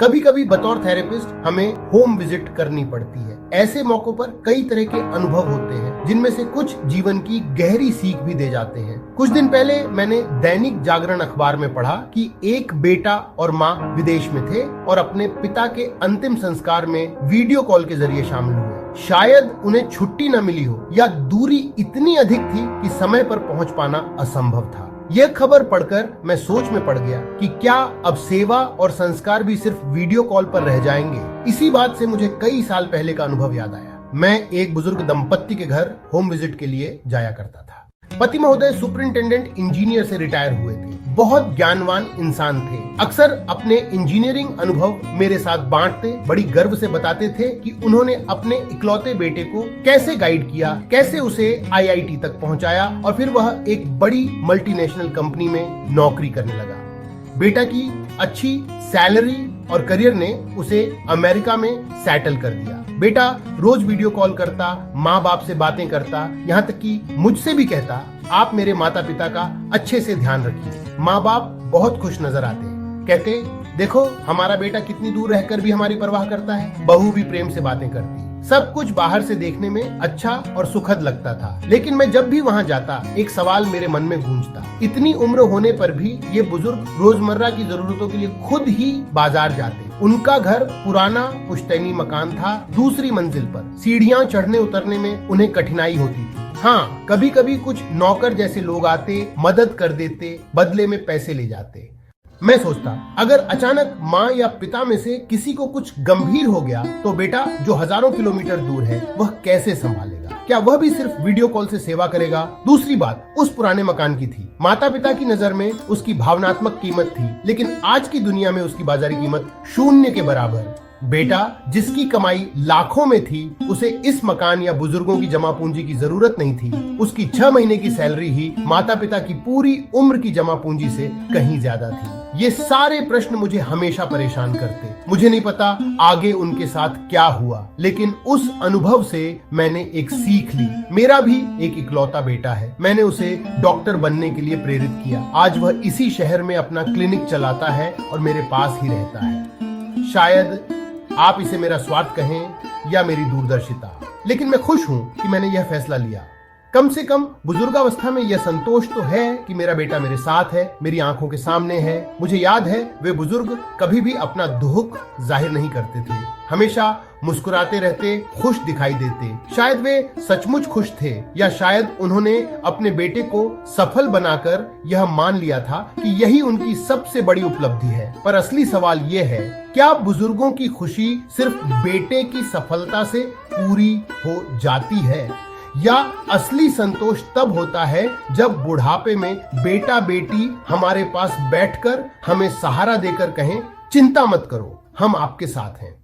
कभी कभी बतौर थेरेपिस्ट हमें होम विजिट करनी पड़ती है। ऐसे मौकों पर कई तरह के अनुभव होते हैं, जिनमें से कुछ जीवन की गहरी सीख भी दे जाते हैं। कुछ दिन पहले मैंने दैनिक जागरण अखबार में पढ़ा कि एक बेटा और माँ विदेश में थे और अपने पिता के अंतिम संस्कार में वीडियो कॉल के जरिए शामिल हुए। शायद उन्हें छुट्टी न मिली हो या दूरी इतनी अधिक थी कि समय पर पहुंच पाना असंभव था। यह खबर पढ़कर मैं सोच में पड़ गया कि क्या अब सेवा और संस्कार भी सिर्फ वीडियो कॉल पर रह जाएंगे। इसी बात से मुझे कई साल पहले का अनुभव याद आया। मैं एक बुजुर्ग दंपत्ति के घर होम विजिट के लिए जाया करता था। पति महोदय सुपरिंटेंडेंट इंजीनियर से रिटायर हुए थे। बहुत ज्ञानवान इंसान थे। अक्सर अपने इंजीनियरिंग अनुभव मेरे साथ बांटते, बड़ी गर्व से बताते थे कि उन्होंने अपने इकलौते बेटे को कैसे गाइड किया, कैसे उसे IIT तक पहुंचाया और फिर वह एक बड़ी मल्टीनेशनल कंपनी में नौकरी करने लगा। बेटा की अच्छी सैलरी और करियर ने उसे अमेरिका में सेटल कर दिया। बेटा रोज वीडियो कॉल करता, माँ बाप से बातें करता, यहाँ तक कि मुझसे भी कहता, आप मेरे माता पिता का अच्छे से ध्यान रखिए। माँ बाप बहुत खुश नजर आते। कहते, देखो हमारा बेटा कितनी दूर रहकर भी हमारी परवाह करता है। बहू भी प्रेम से बातें करती। सब कुछ बाहर से देखने में अच्छा और सुखद लगता था, लेकिन मैं जब भी वहाँ जाता एक सवाल मेरे मन में गूंजता। इतनी उम्र होने पर भी ये बुजुर्ग रोजमर्रा की जरूरतों के लिए खुद ही बाजार जाते। उनका घर पुराना पुश्तैनी मकान था, दूसरी मंजिल पर। सीढ़ियाँ चढ़ने उतरने में उन्हें कठिनाई होती थी। हाँ, कभी कभी कुछ नौकर जैसे लोग आते, मदद कर देते, बदले में पैसे ले जाते। मैं सोचता, अगर अचानक माँ या पिता में से किसी को कुछ गंभीर हो गया तो बेटा जो हजारों किलोमीटर दूर है वह कैसे संभालेगा? क्या वह भी सिर्फ वीडियो कॉल से सेवा करेगा? दूसरी बात उस पुराने मकान की थी। माता पिता की नजर में उसकी भावनात्मक कीमत थी, लेकिन आज की दुनिया में उसकी बाजारी कीमत शून्य के बराबर। बेटा जिसकी कमाई लाखों में थी, उसे इस मकान या बुजुर्गों की जमा पूंजी की जरूरत नहीं थी। उसकी 6 महीने की सैलरी ही माता पिता की पूरी उम्र की जमा पूंजी से कहीं ज्यादा थी। ये सारे प्रश्न मुझे हमेशा परेशान करते। मुझे नहीं पता आगे उनके साथ क्या हुआ, लेकिन उस अनुभव से मैंने एक सीख ली। मेरा भी एक इकलौता बेटा है। मैंने उसे डॉक्टर बनने के लिए प्रेरित किया। आज वह इसी शहर में अपना क्लिनिक चलाता है और मेरे पास ही रहता है। शायद आप इसे मेरा स्वार्थ कहें या मेरी दूरदर्शिता, लेकिन मैं खुश हूं कि मैंने यह फैसला लिया। कम से कम बुजुर्गावस्था में यह संतोष तो है कि मेरा बेटा मेरे साथ है, मेरी आंखों के सामने है। मुझे याद है वे बुजुर्ग कभी भी अपना दुख जाहिर नहीं करते थे, हमेशा मुस्कुराते रहते, खुश दिखाई देते। शायद वे सचमुच खुश थे, या शायद उन्होंने अपने बेटे को सफल बनाकर यह मान लिया था कि यही उनकी सबसे बड़ी उपलब्धि है। पर असली सवाल यह है, क्या बुजुर्गों की खुशी सिर्फ बेटे की सफलता से पूरी हो जाती है, या असली संतोष तब होता है जब बुढ़ापे में बेटा बेटी हमारे पास बैठकर हमें सहारा देकर कहें, चिंता मत करो, हम आपके साथ हैं।